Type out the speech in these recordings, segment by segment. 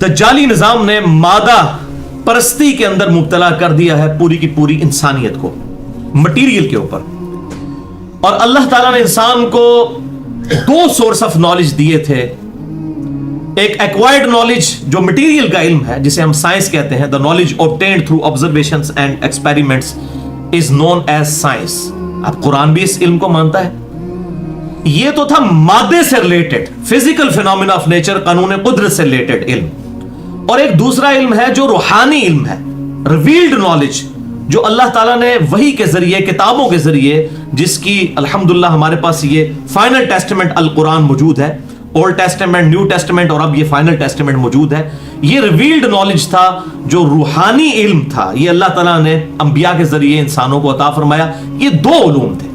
دجالی نظام نے مادہ پرستی کے اندر مبتلا کر دیا ہے پوری کی پوری انسانیت کو، مٹیریل کے اوپر. اور اللہ تعالیٰ نے انسان کو دو سورس آف نالج دیے تھے. ایک ایکوائرڈ نالج جو مٹیریل کا علم ہے جسے ہم سائنس کہتے ہیں. The knowledge obtained through observations and experiments is known as science. اب قرآن بھی اس علم کو مانتا ہے. یہ تو تھا مادے سے related, physical phenomena of nature, قانون قدرت سے ریلیٹڈ علم. اور ایک دوسرا علم ہے جو روحانی علم ہے، ریویلڈ نالج، جو اللہ تعالیٰ نے وحی کے ذریعے، کتابوں کے ذریعے، جس کی الحمدللہ ہمارے پاس یہ فائنل ٹیسٹمنٹ القرآن موجود ہے، اولڈ ٹیسٹمنٹ، نیو ٹیسٹمنٹ، اور اب یہ فائنل ٹیسٹمنٹ موجود ہے. یہ ریویلڈ نالج تھا جو روحانی علم تھا. یہ اللہ تعالیٰ نے انبیاء کے ذریعے انسانوں کو عطا فرمایا. یہ دو علوم تھے.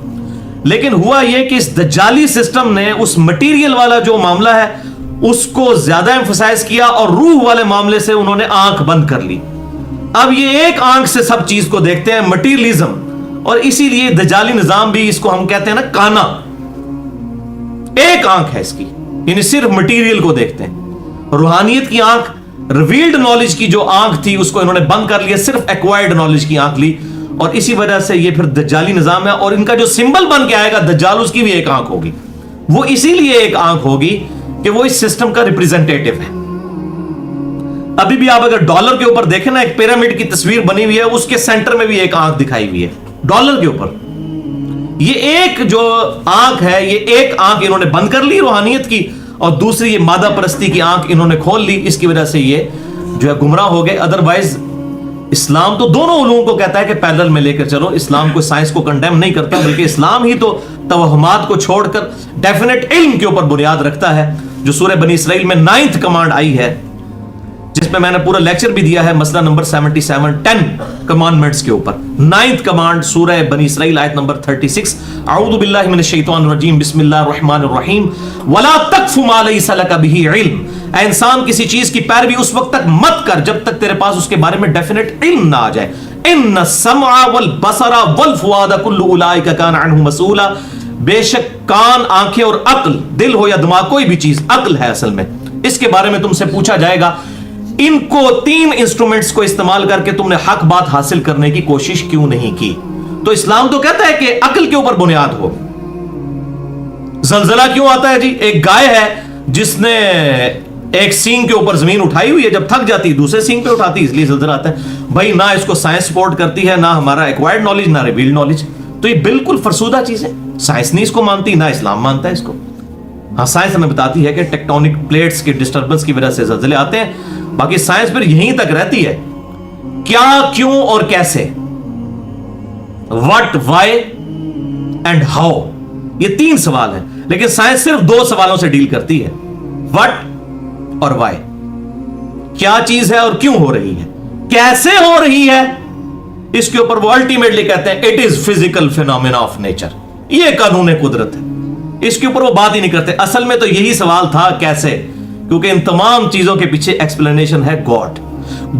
لیکن ہوا یہ کہ اس دجالی سسٹم نے اس مٹیریل والا جو معاملہ ہے اس کو زیادہ ایمفسائز کیا، اور روح والے معاملے سے انہوں نے آنکھ بند کر لی. اب یہ ایک آنکھ سے سب چیز کو دیکھتے ہیں، مٹیریلزم. اور اسی لیے دجالی نظام بھی، اس کو ہم کہتے ہیں نا کانا، ایک آنکھ ہے اس کی، یعنی صرف مٹیریل کو دیکھتے ہیں. روحانیت کی آنکھ، ریویلڈ نالج کی جو آنکھ تھی اس کو انہوں نے بند کر لیا، صرف ایکوائرڈ نالج کی آنکھ لی. اور اسی وجہ سے یہ پھر دجالی نظام ہے. اور ان کا جو سمبل بن کے آئے گا دجال، اس کی بھی ایک آنکھ ہوگی. وہ اسی لیے ایک آنکھ ہوگی کہ وہ اس سسٹم کا ریپریزنٹیٹیو ہے. ابھی بھی آپ اگر ڈالر کے اوپر دیکھیں نا، ایک پیرامڈ کی تصویر بنی ہوئی ہے، اس کے سینٹر میں بھی ایک آنکھ دکھائی ہوئی ہے ڈالر کے اوپر. یہ ایک جو آنکھ ہے، یہ ایک آنکھ انہوں نے بند کر لی روحانیت کی، اور دوسری یہ مادہ پرستی کی آنکھ انہوں نے کھول لی. اس کی وجہ سے یہ جو ہے گمراہ ہو گئے. ادروائز اسلام تو دونوں علوم کو کہتا ہے کہ پیرلل میں لے کر چلو. اسلام کو سائنس کو کنڈیم نہیں کرتا، بلکہ اسلام ہی تو توہمات کو چھوڑ کر ڈیفینیٹ علم کے اوپر بنیاد رکھتا ہے. جو سورہ بنی اسرائیل میں 9th کمانڈ آئی ہے، جس میں نے پورا لیکچر بھی دیا ہے، مسئلہ نمبر 77، 10 کمانڈمنٹس کے اوپر. 9th کمانڈ سورہ بنی اسرائیل آیت نمبر 36، اعوذ باللہ من الشیطان الرجیم، بسم اللہ الرحمن الرحیم، وَلَا تَقْفُ مَا لَيْسَ لَكَ بِهِ عِلْمٌ. اے انسان، کسی چیز کی پیروی اس وقت تک مت کر جب تک تیرے پاس اس کے بارے میں ڈیفینیٹ علم نہ آ جائے. ان السمع والبصر والفؤاد كل اولئک کان عنہ مسئولا. بے شک کان، آنکھیں اور عقل، دل ہو یا دماغ، کوئی بھی چیز عقل ہے اصل میں، اس کے بارے میں تم سے پوچھا جائے گا. ان کو، تین انسٹرومنٹس کو استعمال کر کے تم نے حق بات حاصل کرنے کی کوشش کیوں نہیں کی؟ تو اسلام تو کہتا ہے کہ عقل کے اوپر بنیاد ہو. زلزلہ کیوں آتا ہے جی؟ ایک گائے ہے جس نے ایک سینگ کے اوپر زمین اٹھائی ہوئی ہے، جب تھک جاتی ہے دوسرے سینگ پہ اٹھاتی ہے، اس لیے زلزلہ آتا ہے. بھائی نہ اس کو سائنس سپورٹ کرتی ہے، نہ ہمارا ایکوائرڈ نالج، نہ ریویلڈ نالج. تو یہ بالکل فرسودہ چیز ہے. سائنس نہیں اس کو مانتی، نہ اسلام مانتا ہے اس کو. ہاں سائنس ہمیں بتاتی ہے کہ ٹیکٹونک پلیٹس کی ڈسٹربنس کی وجہ سے زلزلے آتے ہیں. باقی سائنس پھر یہیں تک رہتی ہے، کیا، کیوں اور کیسے، وٹ، وائی اینڈ ہاؤ. یہ تین سوال ہیں، لیکن سائنس صرف دو سوالوں سے ڈیل کرتی ہے، وٹ اور وائی. کیا چیز ہے اور کیوں ہو رہی ہے، کیسے ہو رہی ہے، اس کے اوپر وہ الٹیمیٹلی کہتے ہیں it is physical phenomena of nature, یہ قانون قدرت ہے. اس کے اوپر وہ بات ہی نہیں کرتے. اصل میں تو یہی سوال تھا، کیسے، کیونکہ ان تمام چیزوں کے پیچھے ایکسپلینیشن ہے God.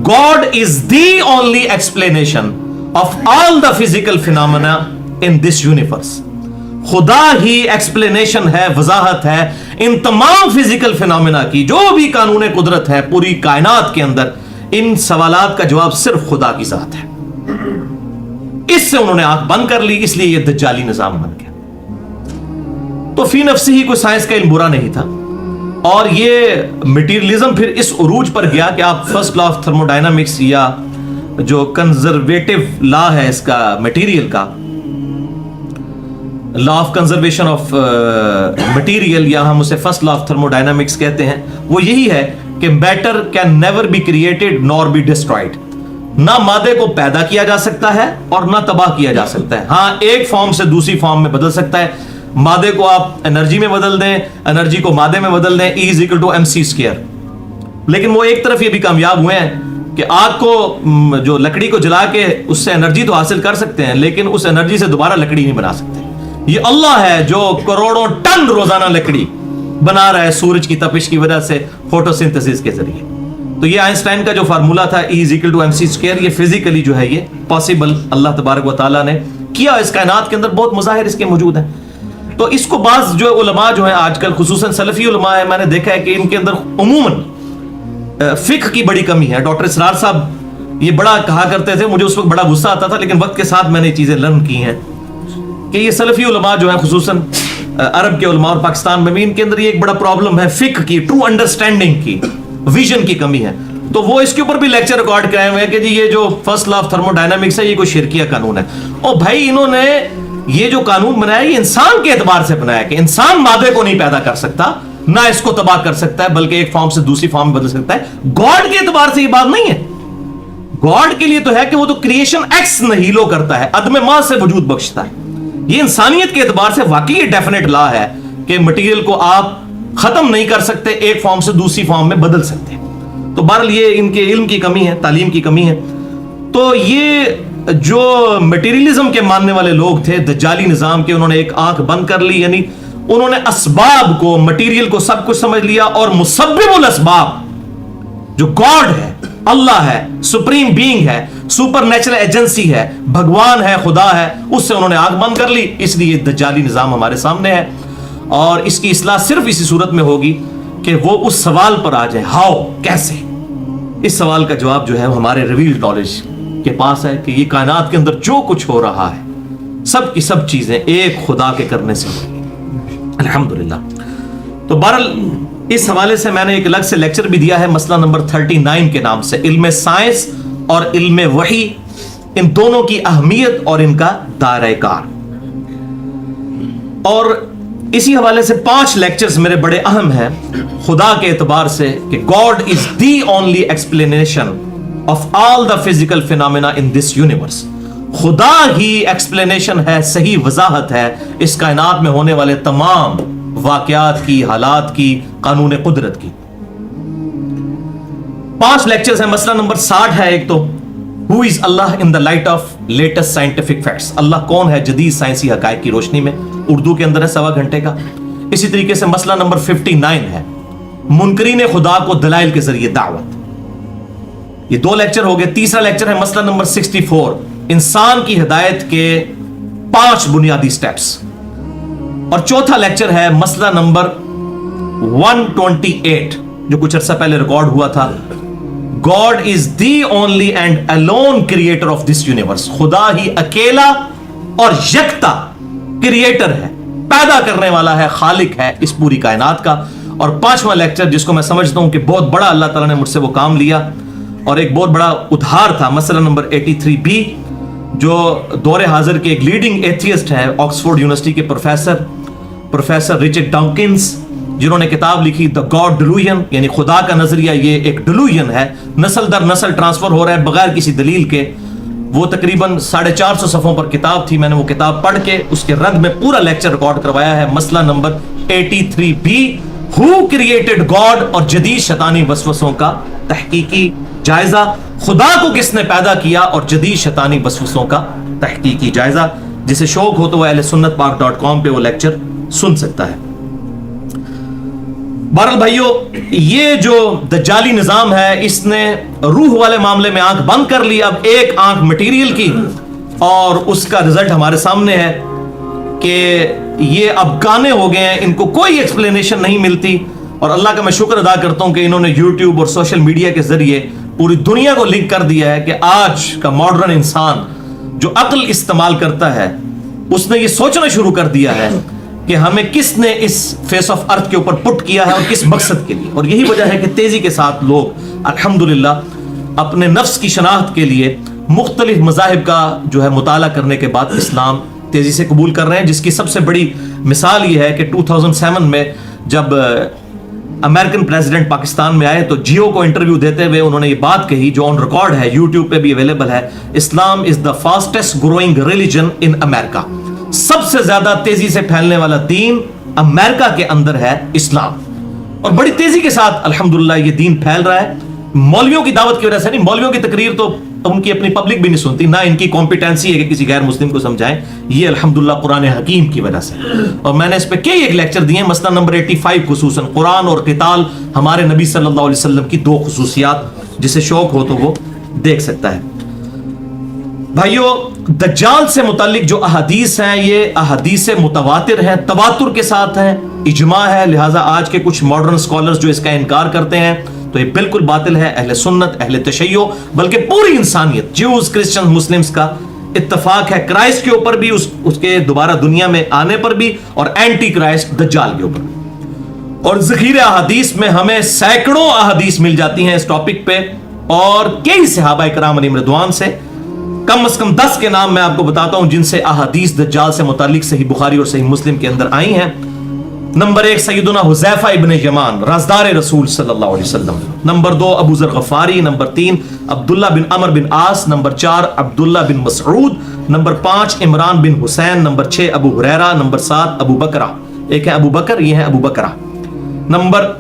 God is the only explanation of all the physical phenomena in this universe. خدا ہی ایکسپلینیشن ہے، وضاحت ہے ان تمام فزیکل فینومینا کی. جو بھی قانون قدرت ہے پوری کائنات کے اندر، ان سوالات کا جواب صرف خدا کی ذات ہے. اس سے انہوں نے آنکھ بند کر لی، اس لیے یہ دجالی نظام بن گیا. تو فی نفسی ہی کوئی سائنس کا علم برا نہیں تھا. اور یہ مٹیریلزم پھر اس عروج پر گیا کہ آپ first law of thermodynamics, یا جو کنزرویٹو لا ہے اس کا مٹیریل کا، law of conservation of material, یا ہم اسے first law of thermodynamics کہتے ہیں، وہ یہی ہے کہ matter can never be created nor be destroyed. نہ مادے کو پیدا کیا جا سکتا ہے اور نہ تباہ کیا جا سکتا ہے. ہاں ایک فارم سے دوسری فارم میں بدل سکتا ہے. مادے کو آپ انرجی میں بدل دیں، انرجی کو مادے میں بدل دیں، E = mc². لیکن وہ ایک طرف یہ بھی کامیاب ہوئے ہیں کہ آگ کو، جو لکڑی کو جلا کے اس سے انرجی تو حاصل کر سکتے ہیں، لیکن اس انرجی سے دوبارہ لکڑی نہیں بنا سکتے. یہ اللہ ہے جو کروڑوں ٹن روزانہ لکڑی بنا رہا ہے سورج کی تپش کی وجہ سے، فوٹوسنتھسس کے ذریعے. تو یہ آئنسٹائن کا جو فارمولا تھا E = mc²، یہ فزیکلی جو ہے یہ پاسبل اللہ تبارک و تعالیٰ نے کیا. اس کائنات کے اندر بہت مظاہر اس کے موجود ہیں. تو اس کو بعض جو علماء جو ہیں آج کل، خصوصاً سلفی علماء ہیں، میں نے دیکھا ہے کہ ان کے اندر عموماً فقہ کی بڑی کمی ہے. ڈاکٹر اسرار صاحب یہ بڑا کہا کرتے تھے, مجھے اس وقت بڑا غصہ آتا تھا, لیکن وقت کے ساتھ میں نے یہ چیزیں لرن کی ہیں کہ یہ سلفی علماء جو ہیں, خصوصاً عرب کے علماء اور پاکستان میں بھی, ان کے اندر یہ ایک بڑا پرابلم ہے فقہ کی, ٹرو انڈرسٹینڈنگ کی, ویژن کی کمی ہے. تو وہ اس کے اوپر بھی لیکچر ریکارڈ کرائے ہوئے ہیں کہ جی یہ جو first law of thermo dynamics ہے یہ کوئی شرکیہ قانون ہے. اور بھائی انہوں نے یہ جو قانون بنایا یہ انسان کے اعتبار سے بنایا کہ انسان مادے کو نہیں پیدا کر سکتا, نہ اس کو تباہ کر سکتا ہے, بلکہ ایک فارم سے دوسری فارم بدل سکتا ہے. گاڈ کے اعتبار سے یہ بات نہیں ہے. گاڈ کے لیے تو ہے کہ وہ تو کریشن ایکس نہیلو کرتا ہے, عدم ماں سے وجود بخشتا ہے. یہ انسانیت کے اعتبار سے واقعی یہ ڈیفینیٹ لا ہے کہ مٹیریل کو آپ ختم نہیں کر سکتے, ایک فارم سے دوسری فارم میں بدل سکتے ہیں. تو بہرحال یہ ان کے علم کی کمی ہے, تعلیم کی کمی ہے. تو یہ جو مٹیریلزم کے ماننے والے لوگ تھے, دجالی نظام کے, انہوں نے ایک آنکھ بند کر لی, یعنی انہوں نے اسباب کو, مٹیریل کو سب کچھ سمجھ لیا, اور مسبب الاسباب جو گاڈ ہے, اللہ ہے, سپریم بینگ ہے, سپر نیچرل ایجنسی ہے, بھگوان ہے, خدا ہے, اس سے انہوں نے آنکھ بند کر لی. اس لیے دجالی نظام ہمارے سامنے ہے, اور اس کی اصلاح صرف اسی صورت میں ہوگی کہ وہ اس سوال پر آ جائے, ہاؤ, کیسے. اس سوال کا جواب جو ہے ہمارے ریویلڈ نالج کے پاس ہے کہ یہ کائنات کے اندر جو کچھ ہو رہا ہے سب کی سب چیزیں ایک خدا کے کرنے سے ہوئی, الحمدللہ. تو بہرحال اس حوالے سے میں نے ایک الگ سے لیکچر بھی دیا ہے, مسئلہ نمبر 39 کے نام سے, علم سائنس اور علم وحی, ان دونوں کی اہمیت اور ان کا دائرہ کار. اور اسی حوالے سے 5 لیکچرز میرے بڑے اہم ہیں خدا کے اعتبار سے کہ God is the only explanation of all the physical phenomena in this universe. خدا ہی ایکسپلینیشن ہے, صحیح وضاحت ہے اس کائنات میں ہونے والے تمام واقعات کی, حالات کی, قانون قدرت کی. 5 لیکچرز ہیں. مسئلہ نمبر 60 ہے ایک تو, Who is Allah in the light of latest scientific facts. اللہ کون ہے جدید سائنسی حقائق کی روشنی میں, اردو کے اندر ہے 1.25 گھنٹے کا. اسی طریقے سے مسئلہ نمبر 59 ہے, منکرین خدا کو دلائل کے ذریعے دعوت. یہ 2 لیکچر ہو گئے. تیسرا لیکچر ہے مسئلہ نمبر 64, انسان کی ہدایت کے 5 بنیادی سٹیپس. اور چوتھا لیکچر ہے مسئلہ نمبر 128 جو کچھ عرصہ پہلے ریکارڈ ہوا تھا, God is the only and alone creator of this universe. خدا ہی اکیلا اور یکتا کریٹر ہے, پیدا کرنے والا ہے, خالق ہے اس پوری کائنات کا. اور 5واں لیکچر جس کو میں سمجھتا ہوں کہ بہت بڑا اللہ تعالیٰ نے مجھ سے وہ کام لیا اور ایک بہت بڑا ادھار تھا, مسئلہ نمبر 83B, جو دور حاضر کے ایک لیڈنگ ایتھیسٹ ہیں, آکسفورڈ یونیورسٹی کے پروفیسر رچرڈ ڈاؤکنز, جنہوں نے کتاب لکھی دا گاڈ ڈیلوژن, یعنی خدا کا نظریہ یہ ایک ڈیلوژن ہے, نسل در نسل ٹرانسفر ہو رہا ہے بغیر کسی دلیل کے. وہ تقریباً 450 صفحوں پر کتاب تھی. میں نے وہ کتاب پڑھ کے اس کے رد میں پورا لیکچر ریکارڈ کروایا ہے. مسئلہ number 83B, who created God, اور جدید شیطانی وسوسوں کا تحقیقی جائزہ. خدا کو کس نے پیدا کیا اور جدید شیطانی وسوسوں کا تحقیقی جائزہ. جسے شوق ہو تو وہ ahlsunnatpark.com پہ وہ لیکچر سن سکتا ہے. بہرحال بھائیو, یہ جو دجالی نظام ہے اس نے روح والے معاملے میں آنکھ بند کر لی. اب ایک آنکھ مٹیریل کی, اور اس کا رزلٹ ہمارے سامنے ہے کہ یہ اب گانے ہو گئے ہیں, ان کو کوئی ایکسپلینیشن نہیں ملتی. اور اللہ کا میں شکر ادا کرتا ہوں کہ انہوں نے یوٹیوب اور سوشل میڈیا کے ذریعے پوری دنیا کو لنک کر دیا ہے کہ آج کا ماڈرن انسان جو عقل استعمال کرتا ہے اس نے یہ سوچنا شروع کر دیا ہے کہ ہمیں کس نے اس فیس آف ارتھ کے اوپر پٹ کیا ہے اور کس مقصد کے لیے. اور یہی وجہ ہے کہ تیزی کے ساتھ لوگ الحمدللہ اپنے نفس کی شناخت کے لیے مختلف مذاہب کا جو ہے مطالعہ کرنے کے بعد اسلام تیزی سے قبول کر رہے ہیں. جس کی سب سے بڑی مثال یہ ہے کہ 2007 میں جب امریکن پریزیڈنٹ پاکستان میں آئے تو جیو کو انٹرویو دیتے ہوئے انہوں نے یہ بات کہی جو آن ریکارڈ ہے, یوٹیوب پہ بھی اویلیبل ہے, اسلام از دا فاسٹسٹ گروئنگ ریلیجن ان امریکہ. سب سے زیادہ تیزی سے پھیلنے والا دین امریکہ کے اندر ہے اسلام, اور بڑی تیزی کے ساتھ الحمدللہ یہ دین پھیل رہا ہے. مولویوں کی دعوت کی وجہ سے نہیں, مولویوں کی تقریر تو ان کی اپنی پبلک بھی نہیں سنتی, نہ ان کی کمپیٹنسی ہے کہ کسی غیر مسلم کو سمجھائیں, یہ الحمدللہ قرآن حکیم کی وجہ سے. اور میں نے اس پہ کئی ایک لیکچر دیے, مسئلہ نمبر 85 خصوصاً قرآن اور قتال, ہمارے نبی صلی اللہ علیہ وسلم کی 2 خصوصیات, جسے شوق ہو تو وہ دیکھ سکتا ہے. بھائیو, دجال سے متعلق جو احادیث ہیں یہ احادیث متواتر ہیں, تواتر کے ساتھ ہیں, اجماع ہے. لہٰذا آج کے کچھ ماڈرن اسکالرز جو اس کا انکار کرتے ہیں تو یہ بالکل باطل ہے. اہل سنت، اہل تشیع، بلکہ پوری انسانیت، جیوز، کرسچن، مسلمز کا اتفاق ہے کرائسٹ کے اوپر بھی، اس کے دوبارہ دنیا میں آنے پر بھی، اور اینٹی کرائسٹ دجال کے اوپر. اور ذخیرہ احادیث میں ہمیں سینکڑوں احادیث مل جاتی ہیں اس ٹاپک پہ، اور کئی صحابہ کرام علیہم رضوان سے کم از کم 10 کے نام میں آپ کو بتاتا ہوں جن سے احادیث دجال سے متعلق صحیح بخاری اور صحیح مسلم کے اندر آئی ہیں. نمبر 1 سیدنا حذیفہ ابن یمان، رازدار رسول صلی اللہ علیہ وسلم. نمبر 2 ابو ذر غفاری. نمبر 3 عبداللہ بن عمر بن عاص. نمبر 4 عبداللہ بن مسعود. نمبر 5 عمران بن حسین. نمبر 6 ابو ہریرہ. نمبر 7 ابو بکرہ. ایک ہے ابو بکر، یہ ہے ابو بکرہ. نمبر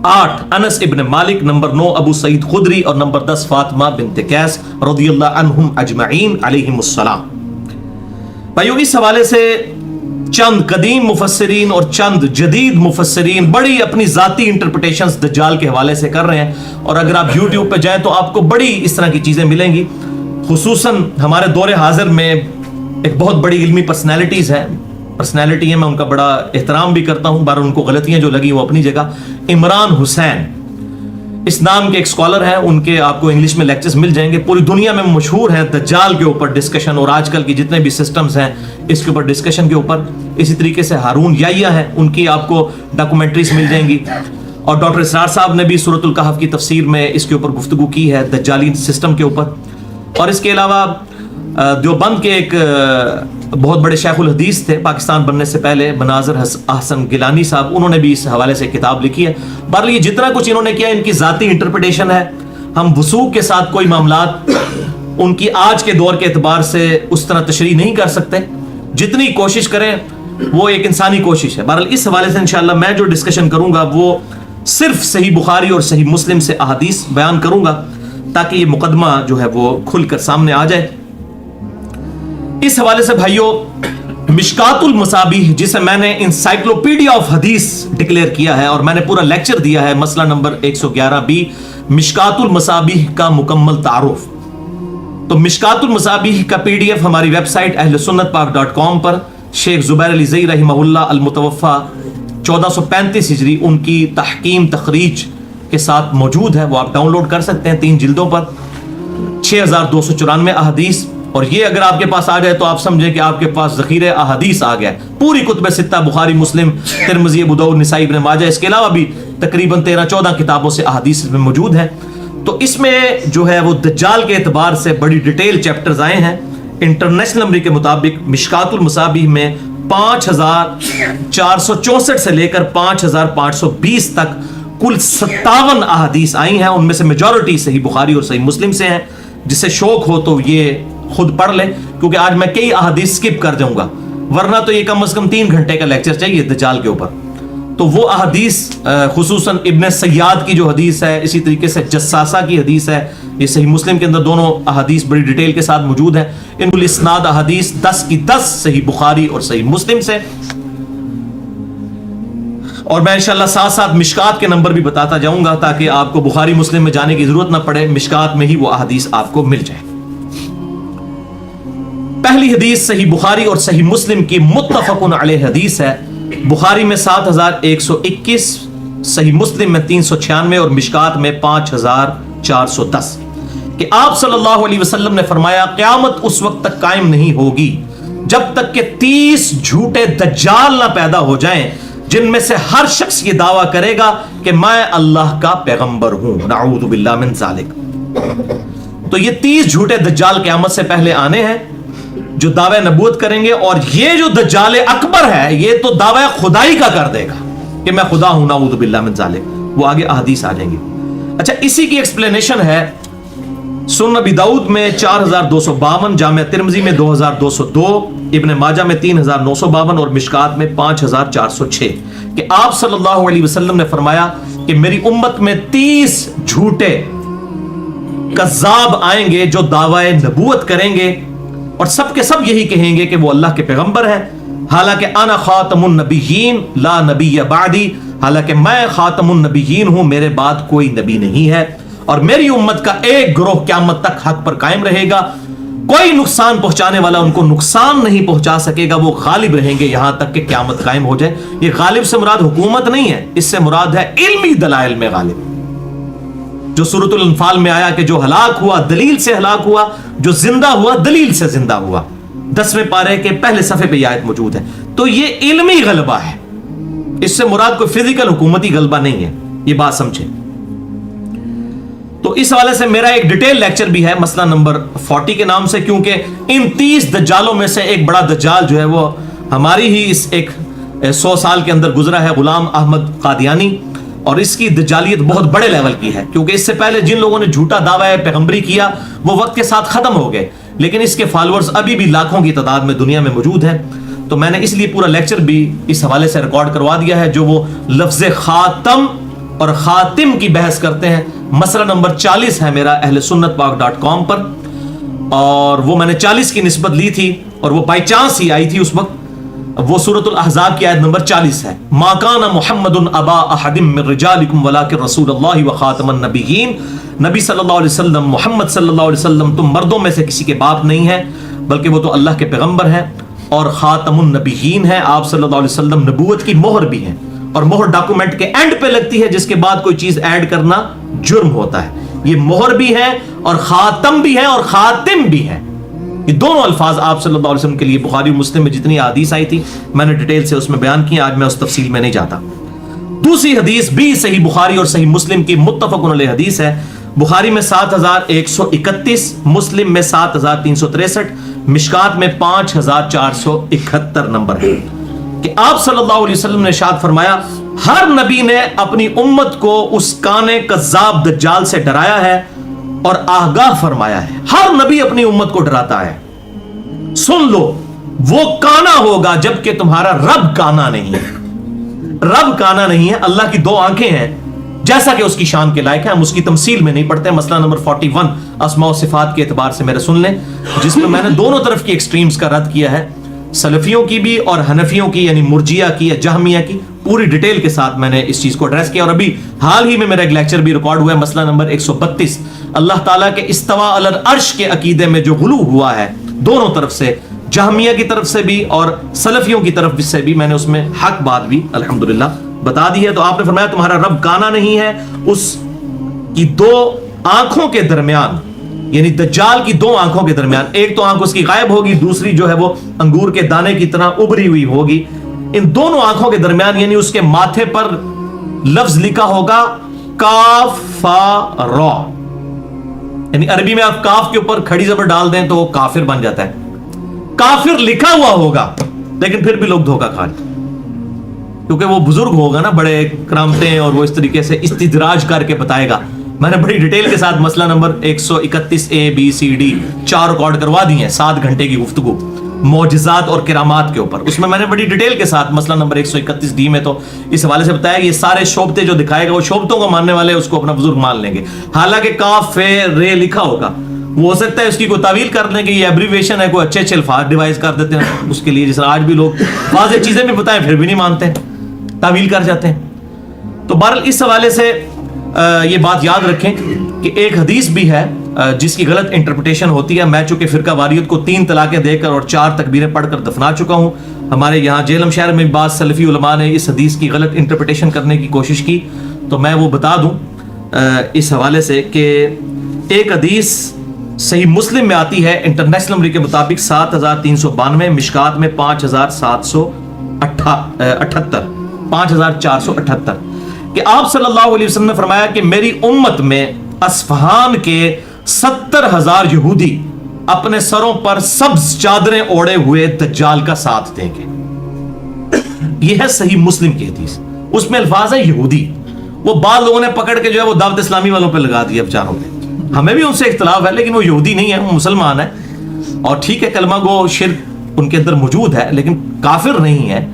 8 انس ابن مالک. نمبر 9 ابو سعید خدری. اور نمبر 10 فاطمہ بنت قیس رضی اللہ عنہم اجمعین علیہم السلام. بھائیو، اس حوالے سے چند قدیم مفسرین اور چند جدید مفسرین بڑی اپنی ذاتی انٹرپریٹیشنز دجال کے حوالے سے کر رہے ہیں، اور اگر آپ یوٹیوب پہ جائیں تو آپ کو بڑی اس طرح کی چیزیں ملیں گی. خصوصاً ہمارے دور حاضر میں ایک بہت بڑی علمی پرسنالٹیز ہیں، میں ان کا بڑا احترام بھی کرتا ہوں، بہرحال ان کو غلطیاں جو لگی وہ اپنی جگہ. عمران حسین اس نام کے ایک اسکالر ہیں، ان کے آپ کو انگلش میں لیکچرز مل جائیں گے، پوری دنیا میں مشہور ہیں دجال کے اوپر ڈسکشن، اور آج کل کی جتنے بھی سسٹمز ہیں اس کے اوپر ڈسکشن کے اوپر. اسی طریقے سے ہارون یحییٰ ہیں، ان کی آپ کو ڈاکومنٹریز مل جائیں گی. اور ڈاکٹر اسرار صاحب نے بھی سورۃ الکہف کی تفسیر میں اس کے اوپر گفتگو کی ہے، دجالی سسٹم کے اوپر. اور اس کے علاوہ دیوبند کے ایک بہت بڑے شیخ الحدیث تھے پاکستان بننے سے پہلے، مناظر احسن گیلانی صاحب، انہوں نے بھی اس حوالے سے کتاب لکھی ہے. بہرحال یہ جتنا کچھ انہوں نے کیا ان کی ذاتی انٹرپریٹیشن ہے. ہم وثوق کے ساتھ کوئی معاملات ان کی آج کے دور کے اعتبار سے اس طرح تشریح نہیں کر سکتے، جتنی کوشش کریں وہ ایک انسانی کوشش ہے. بہرحال اس حوالے سے انشاءاللہ میں جو ڈسکشن کروں گا وہ صرف صحیح بخاری اور صحیح مسلم سے احادیث بیان کروں گا تاکہ یہ مقدمہ جو ہے وہ کھل کر سامنے آ جائے. اس حوالے سے بھائیو، مشکات المصابیح جسے میں نے انسائکلوپیڈیا آف حدیث ڈکلیئر کیا ہے، اور میں نے پورا لیکچر دیا ہے، مسئلہ نمبر 111B مشکات المصابیح کا مکمل تعارف. تو مشکات المصابیح کا PDF ہماری ویب سائٹ اہلسنتپاک.com پر شیخ زبیر علی زئی رحمہ اللہ المتوفی 1435 ہجری ان کی تحکیم تخریج کے ساتھ موجود ہے، وہ آپ ڈاؤن لوڈ کر سکتے ہیں 3 جلدوں پر، 6294 احادیث. اور یہ اگر آپ کے پاس آ جائے تو آپ سمجھیں کہ آپ کے پاس ذخیرہ احادیث آ گیا ہے. پوری کتب ستہ، بخاری، مسلم، ترمذی، ابو داؤد، نسائی، ابن ماجہ، اس کے علاوہ بھی تقریباً 13-14 کتابوں سے احادیث میں موجود ہیں. تو اس میں جو ہے وہ دجال کے اعتبار سے بڑی ڈیٹیل چیپٹرز آئے ہیں. انٹرنیشنل نمبر کے مطابق مشکات المصابیح میں 5464 سے لے کر 5520 تک کل 57 احادیث آئی ہیں. ان میں سے میجورٹی صحیح بخاری اور صحیح مسلم سے ہیں. جسے شوق ہو تو یہ خود پڑھ لیں، کیونکہ آج میں کئی احادیث سکپ کر جاؤں گا، ورنہ تو یہ کم از کم 3 گھنٹے کا لیکچر چاہیے دجال کے اوپر. تو وہ احادیث خصوصاً ابن سیاد کی جو حدیث ہے، اسی طریقے سے جساسہ کی حدیث ہے، یہ صحیح مسلم کے اندر دونوں احادیث بڑی ڈیٹیل کے ساتھ موجود ہیں. ان الاسناد احادیث 10 کی 10 صحیح بخاری اور صحیح مسلم سے. اور میں انشاءاللہ ساتھ ساتھ مشکات کے نمبر بھی بتاتا جاؤں گا تاکہ آپ کو بخاری مسلم میں جانے کی ضرورت نہ پڑے، مشکات میں ہی وہ احادیث آپ کو مل جائے. پہلی حدیث صحیح بخاری اور صحیح مسلم کی متفق علیہ حدیث ہے. بخاری میں 7121، صحیح مسلم میں 396 اور مشکات میں 5410 کہ آپ صلی اللہ علیہ وسلم نے فرمایا قیامت اس وقت تک قائم نہیں ہوگی جب تک کہ 30 جھوٹے دجال نہ پیدا ہو جائیں جن میں سے ہر شخص یہ دعویٰ کرے گا کہ میں اللہ کا پیغمبر ہوں. نعوذ باللہ من ذالک. تو یہ 30 جھوٹے دجال قیامت سے پہلے آنے ہیں جو دعوی نبوت کریں گے، اور یہ جو دجال اکبر ہے یہ تو دعوی خدائی کا کر دے گا کہ میں خدا ہوں. نعوذ باللہ من ذالک. وہ آگے احادیث آ جائیں گی. اچھا، اسی کی ایکسپلینیشن ہے سنن ابی داؤد میں 4252، جامع ترمذی میں 2202، ابن ماجہ میں 3952 اور مشکات میں 5406 کہ آپ صلی اللہ علیہ وسلم نے فرمایا کہ میری امت میں 30 جھوٹے کذاب آئیں گے جو دعوی نبوت کریں گے اور سب کے سب یہی کہیں گے کہ وہ اللہ کے پیغمبر ہیں، حالانکہ انا خاتم النبیین لا نبی بعدی، حالانکہ میں خاتم النبیین ہوں، میرے بعد کوئی نبی نہیں ہے. اور میری امت کا ایک گروہ قیامت تک حق پر قائم رہے گا، کوئی نقصان پہنچانے والا ان کو نقصان نہیں پہنچا سکے گا، وہ غالب رہیں گے یہاں تک کہ قیامت قائم ہو جائے. یہ غالب سے مراد حکومت نہیں ہے، اس سے مراد ہے علمی دلائل میں غالب. جو سورۃ الانفال میں آیا کہ جو ہلاک ہوا دلیل سے ہلاک ہوا، جو زندہ ہوا دلیل سے زندہ ہوا، 10ویں پارے کے پہلے صفحے پہ یہ آیت موجود ہے. تو یہ علمی غلبہ ہے، اس سے مراد کوئی فزیکل حکومتی غلبہ نہیں ہے، یہ بات سمجھیں. تو اس حوالے سے میرا ایک ڈیٹیل لیکچر بھی ہے مسئلہ نمبر 40 کے نام سے، کیونکہ ان 30 دجالوں میں سے ایک بڑا دجال جو ہے وہ ہماری ہی اس ایک 100 سال کے اندر گزرا ہے، غلام احمد قادیانی، اور اس کی دجالیت بہت بڑے لیول کی ہے، کیونکہ اس سے پہلے جن لوگوں نے جھوٹا دعویٰ پیغمبری کیا وہ وقت کے ساتھ ختم ہو گئے، لیکن اس کے فالورز ابھی بھی لاکھوں کی تعداد میں دنیا میں موجود ہیں. تو میں نے اس لیے پورا لیکچر بھی اس حوالے سے ریکارڈ کروا دیا ہے، جو وہ لفظ خاتم اور خاتم کی بحث کرتے ہیں. مسئلہ نمبر 40 ہے میرا اہل سنت پاک.com پر، اور وہ میں نے 40 کی نسبت لی تھی اور وہ بائی چانس ہی آئی تھی اس وقت. وہ سورۃ الاحزاب کی آیت نمبر 40 ہے، ما کان محمد ابا احد من رجالکم ولکن رسول اللہ وخاتم النبیین. نبی صلی اللہ علیہ وسلم، محمد صلی اللہ علیہ وسلم تم مردوں میں سے کسی کے باپ نہیں ہیں، بلکہ وہ تو اللہ کے پیغمبر ہیں اور خاتم النبیین ہیں. آپ صلی اللہ علیہ وسلم نبوت کی مہر بھی ہیں، اور مہر ڈاکومنٹ کے اینڈ پہ لگتی ہے جس کے بعد کوئی چیز ایڈ کرنا جرم ہوتا ہے. یہ مہر بھی ہے اور خاتم بھی ہے اور خاتم بھی ہے. یہ دونوں الفاظ آپ صلی اللہ علیہ وسلم کے لیے بخاری و مسلم میں جتنی حدیث آئی تھی میں نے ڈیٹیل سے اس میں بیان کی، آج میں اس تفصیل میں نہیں جاتا. دوسری حدیث بھی صحیح بخاری اور صحیح مسلم کی متفق علیہ حدیث ہے. بخاری میں 7131، مسلم میں 7363، مشکات میں 5471 نمبر ہے کہ آپ صلی اللہ علیہ وسلم نے ارشاد فرمایا، ہر نبی نے اپنی امت کو اس کانے کذاب دجال سے ڈرایا ہے اور آگاہ فرمایا ہے. ہر نبی اپنی امت کو ڈراتا ہے. سن لو، وہ کانا ہوگا جبکہ تمہارا رب کانا نہیں ہے. رب کانا نہیں ہے، اللہ کی 2 آنکھیں ہیں جیسا کہ اس کی شان کے لائق ہے. ہم اس کی تمثیل میں نہیں پڑھتے. مسئلہ نمبر 41 اسماء و صفات کے اعتبار سے میرے سن لیں، جس میں میں نے دونوں طرف کی ایکسٹریمز کا رد کیا ہے، سلفیوں کی بھی اور حنفیوں کی، یعنی مرجیہ کی یا جہمیہ کی. پوری ڈیٹیل کے ساتھ میں نے اس چیز کو ایڈریس کیا، اور ابھی حال ہی میں میرا ایک لیکچر بھی ریکارڈ ہوا ہے، مسئلہ نمبر 132، اللہ تعالیٰ کے استوا علی العرش کے عقیدے میں جو غلو ہوا ہے دونوں طرف سے، جہمیہ کی طرف سے بھی اور سلفیوں کی طرف سے بھی، میں نے اس میں حق بات بھی الحمدللہ بتا دی ہے. تو آپ نے فرمایا تمہارا رب کانا نہیں ہے، اس کی 2 آنکھوں کے درمیان، یعنی دجال کی 2 آنکھوں کے درمیان، ایک تو آنکھ اس کی غائب ہوگی، دوسری جو ہے وہ انگور کے دانے کی طرح ابری ہوئی ہوگی. ان دونوں آنکھوں کے درمیان یعنی اس کے ماتھے پر لفظ لکھا ہوگا کاف فا را، یعنی عربی میں آپ کاف کے اوپر کھڑی زبر ڈال دیں تو وہ کافر بن جاتا ہے. کافر لکھا ہوا ہوگا لیکن پھر بھی لوگ دھوکہ کھا جائیں، کیونکہ وہ بزرگ ہوگا نا، بڑے کرامتیں، اور وہ اس طریقے سے استدراج کر کے بتائے گا. میں نے بڑی ڈیٹیل کے ساتھ مسئلہ number 131 A B C D 4 record کروا دی ہیں، 7 گھنٹے کی گفتگو معجزات اور کرامات کے اوپر. اس میں میں نے بڑی ڈیٹیل کے ساتھ مسئلہ نمبر 131 D میں تو اس حوالے سے بتایا یہ سارے شعبتے جو دکھائے گا وہ شعبتوں کو ماننے والے اس کو اپنا بزرگ مان لیں گے، حالانکہ کاف فے رے لکھا ہوگا. وہ ہو سکتا ہے اس کی کوئی تعویل کر لیں کہ یہ ایبریویشن ہے، کوئی اچھے الفاظ ڈیوائز کر دیتے ہیں اس کے لیے، جس طرح آج بھی لوگ واضح چیزیں بھی بتائیں پھر بھی نہیں مانتے ہیں، تعویل کر جاتے ہیں. تو بہرحال اس حوالے سے یہ بات یاد رکھیں کہ ایک حدیث بھی ہے جس کی غلط انٹرپریٹیشن ہوتی ہے. میں چونکہ فرقہ واریت کو 3 طلاقیں دے کر اور 4 تکبیریں پڑھ کر دفنا چکا ہوں. ہمارے یہاں جہلم شہر میں بعض سلفی علماء نے اس حدیث کی غلط انٹرپریٹیشن کرنے کی کوشش کی، تو میں وہ بتا دوں اس حوالے سے کہ ایک حدیث صحیح مسلم میں آتی ہے انٹرنیشنل نمبر کے مطابق 7392، مشکات میں 5478 کہ آپ صلی اللہ علیہ وسلم نے فرمایا کہ میری امت میں اصفہان کے 70,000 یہودی اپنے سروں پر سبز چادریں اوڑے ہوئے دجال کا ساتھ دیں گے. یہ ہے صحیح مسلم کی حدیث، اس میں الفاظ ہے یہودی. وہ بعض لوگوں نے پکڑ کے جو ہے وہ دعوت اسلامی والوں پہ لگا دیا بچاروں پہ. ہمیں بھی ان سے اختلاف ہے لیکن وہ یہودی نہیں ہے، وہ مسلمان ہے، اور ٹھیک ہے کلمہ گو شرک ان کے اندر موجود ہے لیکن کافر نہیں ہے،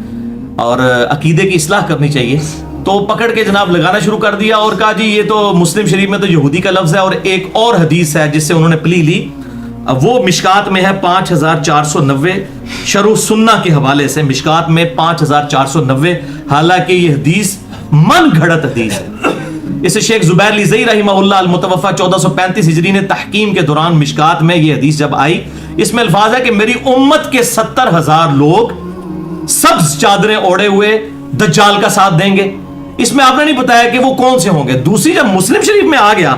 اور عقیدے کی اصلاح کرنی چاہیے. تو پکڑ کے جناب لگانا شروع کر دیا اور کہا جی یہ تو مسلم شریف میں تو یہودی کا لفظ ہے. اور ایک اور حدیث ہے جس سے انہوں نے پلی لی، وہ مشکات میں ہے 5490، شرح سنہ کے حوالے سے مشکات میں 5490، حالانکہ یہ حدیث من گھڑت حدیث ہے. اسے شیخ زبیر لیزئی رحمہ اللہ المتوفہ 1435 ہجری نے تحکیم کے دوران مشکات میں یہ حدیث جب آئی، اس میں الفاظ ہے کہ میری امت کے 70,000 لوگ سبز چادریں اوڑے ہوئے دجال کا ساتھ دیں گے. اس میں آپ نے نہیں بتایا کہ وہ کون سے ہوں گے. دوسری جب مسلم شریف میں آ گیا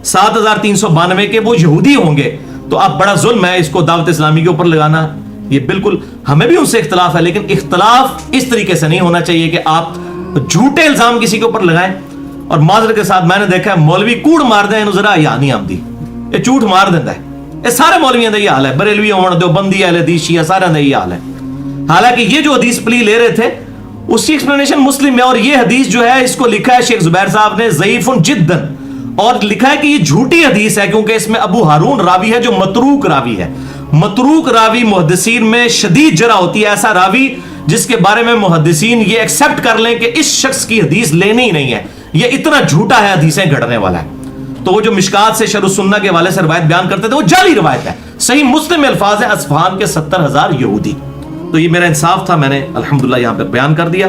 7392 کے وہ یہودی ہوں گے تو اب بڑا ظلم ہے اس کو دعوت اسلامی کے اوپر لگانا. یہ بالکل ہمیں بھی ان سے اختلاف ہے، لیکن اختلاف اس طریقے سے نہیں ہونا چاہیے کہ آپ جھوٹے الزام کسی کے اوپر لگائیں. اور معذرت کے ساتھ میں نے دیکھا ہے مولوی کوڑ مار دیں ذرا یا نہیں آمدی، یہ جھوٹ مار دیتا ہے. یہ سارے مولویوں کا یہ حال ہے، بریلوی ہون دیوبندی اہل حدیث شیعہ سارے کا یہ حال ہے. حالانکہ یہ جو حدیث پلی لے رہے تھے اس کی ایکسپلینیشن مسلم میں، اور یہ حدیث جو ہے اس کو لکھا ہے شیخ زبیر صاحب نے ضعیف جداً، اور لکھا ہے کہ یہ جھوٹی حدیث ہے کیونکہ اس میں ابو ہارون راوی ہے جو متروک راوی ہے. متروک راوی محدثین میں شدید جرح ہوتی ہے، ایسا راوی جس کے بارے میں محدثین یہ ایکسپٹ کر لیں کہ اس شخص کی حدیث لینی ہی نہیں ہے، یہ اتنا جھوٹا ہے حدیثیں گھڑنے والا ہے. تو وہ جو مشکات سے شرح السنہ کے حوالے سے روایت بیان کرتے تھے وہ جعلی روایت ہے. صحیح مسلم میں الفاظ ہے اصفہان کے 70,000 یہودی. تو یہ میرا انصاف تھا، میں نے الحمدللہ یہاں پر بیان کر دیا.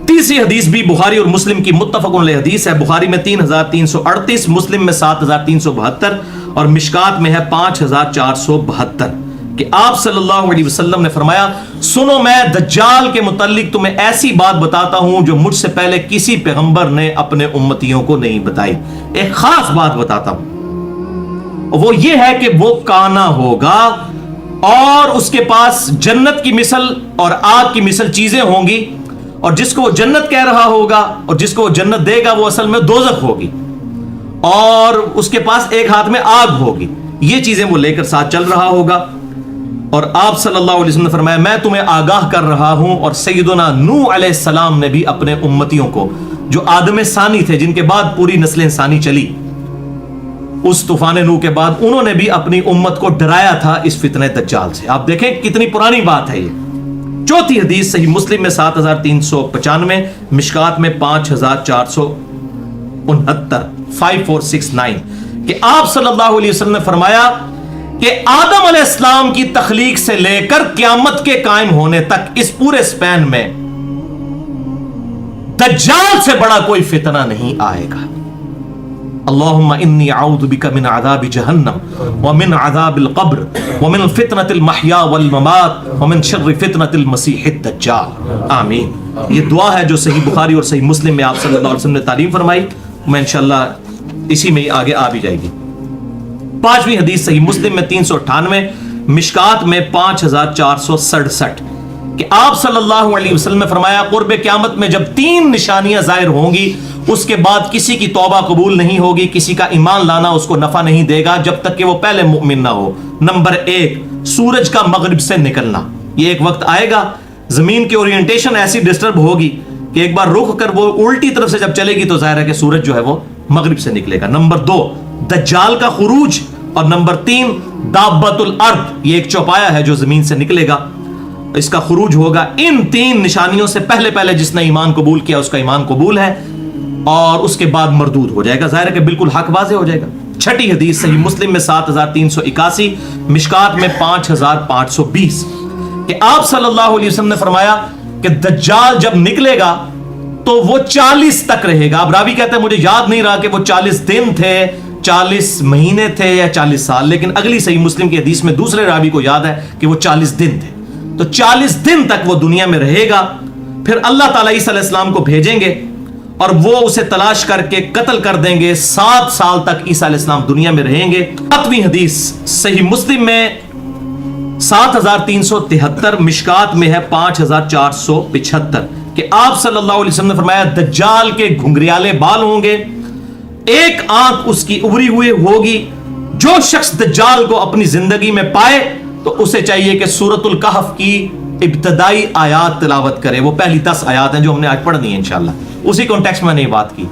تیسری حدیث بھی بخاری اور مسلم کی متفق علیہ حدیث ہے. بخاری میں 3338، مسلم میں 7372 اور مشکات میں ہے 5472 کہ آپ صلی اللہ علیہ وسلم نے فرمایا سنو میں دجال کے متعلق تمہیں ایسی بات بتاتا ہوں جو مجھ سے پہلے کسی پیغمبر نے اپنے امتیوں کو نہیں بتائی. ایک خاص بات بتاتا ہوں، وہ یہ ہے کہ وہ کانا ہوگا اور اس کے پاس جنت کی مثل اور آگ کی مثل چیزیں ہوں گی، اور جس کو وہ جنت کہہ رہا ہوگا اور جس کو وہ جنت دے گا وہ اصل میں دوزخ ہوگی، اور اس کے پاس ایک ہاتھ میں آگ ہوگی. یہ چیزیں وہ لے کر ساتھ چل رہا ہوگا. اور آپ صلی اللہ علیہ وسلم نے فرمایا میں تمہیں آگاہ کر رہا ہوں. اور سیدنا نوح علیہ السلام نے بھی اپنے امتیوں کو جو آدم ثانی تھے جن کے بعد پوری نسل انسانی چلی، اس طوفان نوح کے بعد انہوں نے بھی اپنی امت کو ڈرایا تھا اس فتنہ دجال سے. آپ دیکھیں کتنی پرانی بات ہے یہ. چوتھی حدیث صحیح مسلم میں 7395، مشکات میں 5469 5469 کہ آپ صلی اللہ علیہ وسلم نے فرمایا کہ آدم علیہ السلام کی تخلیق سے لے کر قیامت کے قائم ہونے تک اس پورے سپین میں دجال سے بڑا کوئی فتنہ نہیں آئے گا. اللہم انی اعوذ بک من عذاب جہنم ومن عذاب القبر ومن فتنة المحیا والممات ومن شر فتنة المسیح الدجال. آمین. یہ دعا ہے جو صحیح بخاری اور صحیح مسلم میں آپ صلی اللہ علیہ وسلم نے تعلیم فرمائی. میں انشاءاللہ اسی میں آگے آ بھی جائے گی. پانچویں حدیث صحیح مسلم میں 398، مشکات میں 5467 کہ آپ صلی اللہ علیہ وسلم نے فرمایا قرب قیامت میں جب 3 نشانیاں ظاہر ہوں گی اس کے بعد کسی کی توبہ قبول نہیں ہوگی، کسی کا ایمان لانا اس کو نفع نہیں دے گا جب تک کہ وہ پہلے مؤمن نہ ہو. نمبر 1 سورج کا مغرب سے نکلنا. یہ ایک وقت آئے گا زمین کی اورینٹیشن ایسی ڈسٹرب ہوگی کہ ایک بار رخ کر وہ الٹی طرف سے جب چلے گی تو ظاہر ہے کہ سورج جو ہے وہ مغرب سے نکلے گا. نمبر 2 دجال کا خروج، اور نمبر 3 دابت الارض، یہ ایک چوپایا ہے جو زمین سے نکلے گا، اس کا خروج ہوگا. ان 3 نشانیوں سے پہلے جس نے ایمان قبول کیا اس کا ایمان قبول ہے اور اس کے بعد مردود ہو جائے گا. ظاہر ہے کہ بالکل حق واضح ہو جائے گا. چھٹی حدیث صحیح مسلم میں 7381، مشکات میں 5520 کہ آپ صلی اللہ علیہ وسلم نے فرمایا کہ دجال جب نکلے گا تو وہ 40 تک رہے گا. اب راوی کہتے ہیں مجھے یاد نہیں رہا کہ وہ 40 دن تھے، 40 مہینے تھے یا 40 سال، لیکن اگلی صحیح مسلم کی حدیث میں دوسرے راوی کو یاد ہے کہ وہ 40 دن تھے. تو 40 دن تک وہ دنیا میں رہے گا. پھر اللہ تعالیٰ عیسیٰ علیہ السلام کو بھیجیں گے اور وہ اسے تلاش کر کے قتل کر دیں گے. 7 سال تک عیسیٰ علیہ السلام دنیا میں رہیں گے. 7ویں حدیث صحیح مسلم میں 7373، مشکات میں ہے 5475 کہ آپ صلی اللہ علیہ وسلم نے فرمایا دجال کے گھنگریالے بال ہوں گے، ایک آنکھ اس کی ابری ہوئی ہوگی. جو شخص دجال کو اپنی زندگی میں پائے تو اسے چاہیے کہ سورۃ الکہف کی ابتدائی آیات تلاوت کرے. وہ پہلی 10 آیات ہیں جو ہم نے آج پڑھنی ہیں انشاءاللہ، اسی کانٹیکسٹ میں نے بات کی.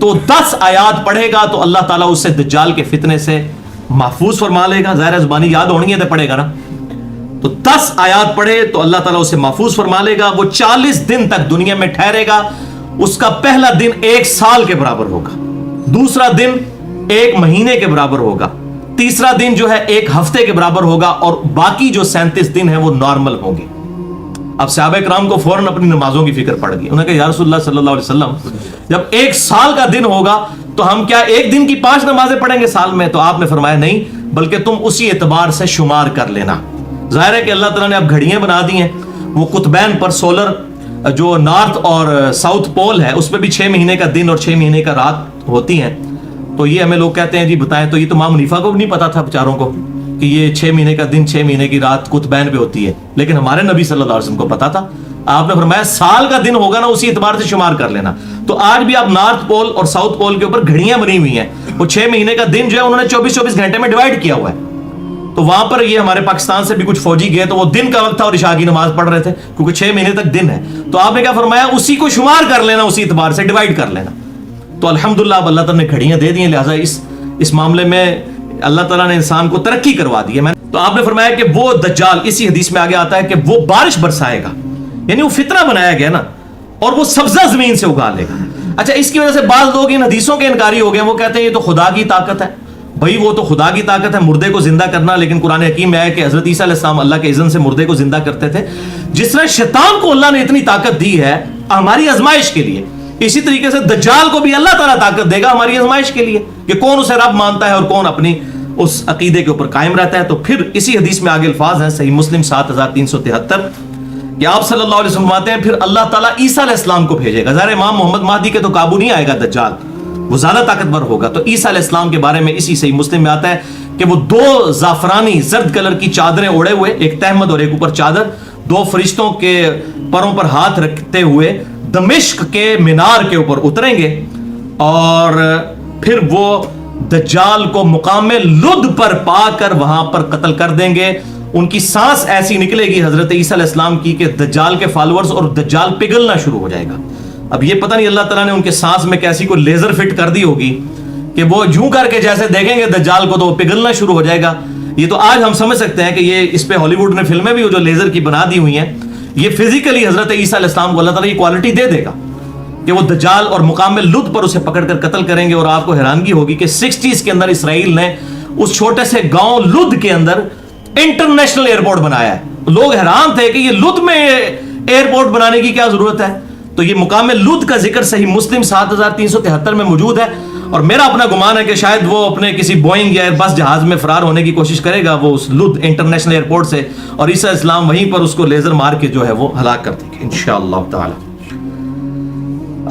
تو 10 آیات پڑھے گا تو اللہ تعالیٰ اسے دجال کے فتنے سے محفوظ فرما لے گا. ظاہر زبانی یاد ہونی ہے تو پڑھے گا نا. تو 10 آیات پڑھے تو اللہ تعالیٰ اسے محفوظ فرما لے گا. وہ 40 دن تک دنیا میں ٹھہرے گا. اس کا پہلا دن 1 سال کے برابر ہوگا، دوسرا دن 1 مہینے کے برابر ہوگا، تیسرا دن جو ہے 1 ہفتے کے برابر ہوگا، اور باقی جو 37 دن ہیں وہ نارمل ہوں گے. اب صحابہ کرام کو فوراً اپنی نمازوں کی فکر پڑ گئی. انہوں نے کہا یا رسول اللہ صلی اللہ علیہ وسلم جب 1 سال کا دن ہوگا تو ہم کیا 1 دن کی 5 نمازیں پڑھیں گے سال میں؟ تو آپ نے فرمایا نہیں، بلکہ تم اسی اعتبار سے شمار کر لینا. ظاہر ہے کہ اللہ تعالیٰ نے اب گھڑیاں بنا دی ہیں، وہ قطبین پر سولر جو نارتھ اور ساؤتھ پول ہے اس پہ بھی 6 مہینے کا دن اور 6 مہینے کا رات ہوتی ہیں. تو یہ ہمیں لوگ کہتے ہیں جی بتائیں, تو یہ تو امام حنیفہ کو بھی نہیں پتا تھا بیچاروں کو کہ یہ 6 مہینے کا دن 6 مہینے کی رات قطبین پہ ہوتی ہے, لیکن ہمارے نبی صلی اللہ علیہ وسلم کو پتا تھا. آپ نے فرمایا سال کا دن ہوگا نا اسی اعتبار سے شمار کر لینا. تو آج بھی آپ نارتھ پول اور ساؤتھ پول کے اوپر گھڑیاں بنی ہوئی ہیں, وہ 6 مہینے کا دن جو ہے انہوں نے 24 گھنٹے میں ڈیوائڈ کیا ہوا ہے. تو وہاں پر یہ ہمارے پاکستان سے بھی کچھ فوجی گئے تو وہ دن کا وقت تھا اور عشاء کی نماز پڑھ رہے تھے, کیونکہ 6 مہینے تک دن ہے. تو آپ نے کیا فرمایا, اسی کو شمار کر لینا, اسی اعتبار سے ڈیوائڈ کر لینا. تو الحمدللہ اب اللہ تعالیٰ نے گھڑیاں دے دی ہیں, لہٰذا اس معاملے میں اللہ تعالیٰ نے انسان کو ترقی کروا دی ہے. تو آپ نے فرمایا کہ وہ دجال, اسی حدیث میں آگے آتا ہے کہ وہ بارش برسائے گا, یعنی وہ فطرہ بنایا گیا نا, اور وہ سبزہ زمین سے اگا لے گا. اچھا, اس کی وجہ سے بعض لوگ ان حدیثوں کے انکاری ہو گئے, وہ کہتے ہیں یہ تو خدا کی طاقت ہے. بھائی وہ تو خدا کی طاقت ہے مردے کو زندہ کرنا, لیکن قرآن حکیم میں آیا کہ حضرت عیسیٰ علیہ السلام اللہ کے اذن سے مردے کو زندہ کرتے تھے. جس طرح شیطان کو اللہ نے اتنی طاقت دی ہے ہماری آزمائش کے لیے, اسی طریقے سے دجال کو بھی اللہ تعالیٰ طاقت دے گا ہماری آزمائش کے لیے کہ کون اسے رب مانتا ہے اور کون اپنی اس عقیدے کے اوپر قائم رہتا ہے. تو پھر اسی حدیث میں آگے الفاظ ہیں صحیح مسلم 7373 کہ آپ صلی اللہ علیہ وسلم فرماتے ہیں پھر اللہ تعالیٰ عیسیٰ علیہ السلام کو بھیجے گا. ظاہر امام محمد مہدی کے تو قابو نہیں آئے گا دجال, وہ زیادہ طاقتور ہوگا. تو عیسیٰ علیہ السلام کے بارے میں اسی صحیح مسلم میں آتا ہے کہ وہ 2 زعفرانی زرد کلر کی چادریں اوڑے ہوئے, ایک تہمد اور ایک اوپر چادر, 2 فرشتوں کے پروں پر ہاتھ رکھتے ہوئے دمشق کے مینار کے اوپر اتریں گے, اور پھر وہ دجال کو مقام لد پر پا کر وہاں پر قتل کر دیں گے. ان کی سانس ایسی نکلے گی حضرت عیسیٰ علیہ السلام کی کہ دجال کے فالورز اور دجال پگھلنا شروع ہو جائے گا. اب یہ پتہ نہیں اللہ تعالیٰ نے ان کے سانس میں کیسی کوئی لیزر فٹ کر دی ہوگی کہ وہ یوں کر کے جیسے دیکھیں گے دجال کو تو وہ پگھلنا شروع ہو جائے گا. یہ تو آج ہم سمجھ سکتے ہیں کہ یہ اس پہ ہالی ووڈ نے فلمیں بھی جو لیزر کی بنا دی ہوئی ہیں, یہ فزیکلی حضرت عیسیٰ علیہ السلام کو اللہ تعالیٰ یہ کوالٹی دے دے گا کہ وہ دجال اور مقام لد پر اسے پکڑ کر قتل کریں گے. اور آپ کو حیرانگی ہوگی کہ 60s کے اندر اسرائیل نے اس چھوٹے سے گاؤں لد کے اندر انٹرنیشنل ایئرپورٹ بنایا ہے. لوگ حیران تھے کہ یہ لد میں ایئرپورٹ بنانے کی کیا ضرورت ہے. تو یہ مقام لد کا ذکر صحیح مسلم 7373 میں موجود ہے, اور میرا اپنا گمان ہے کہ شاید وہ اپنے کسی بوئنگ یا ایئربس جہاز میں فرار ہونے کی کوشش کرے گا وہ اس لد انٹرنیشنل ایئرپورٹ سے, اور عیسیٰ اسلام وہیں پر اس کو لیزر مار کے جو ہے وہ ہلاک کر دیں گے انشاءاللہ تعالی.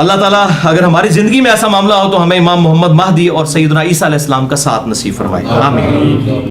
اللہ تعالیٰ اگر ہماری زندگی میں ایسا معاملہ ہو تو ہمیں امام محمد مہدی اور سیدنا عیسیٰ علیہ السلام کا ساتھ نصیب فرمائے. آمین.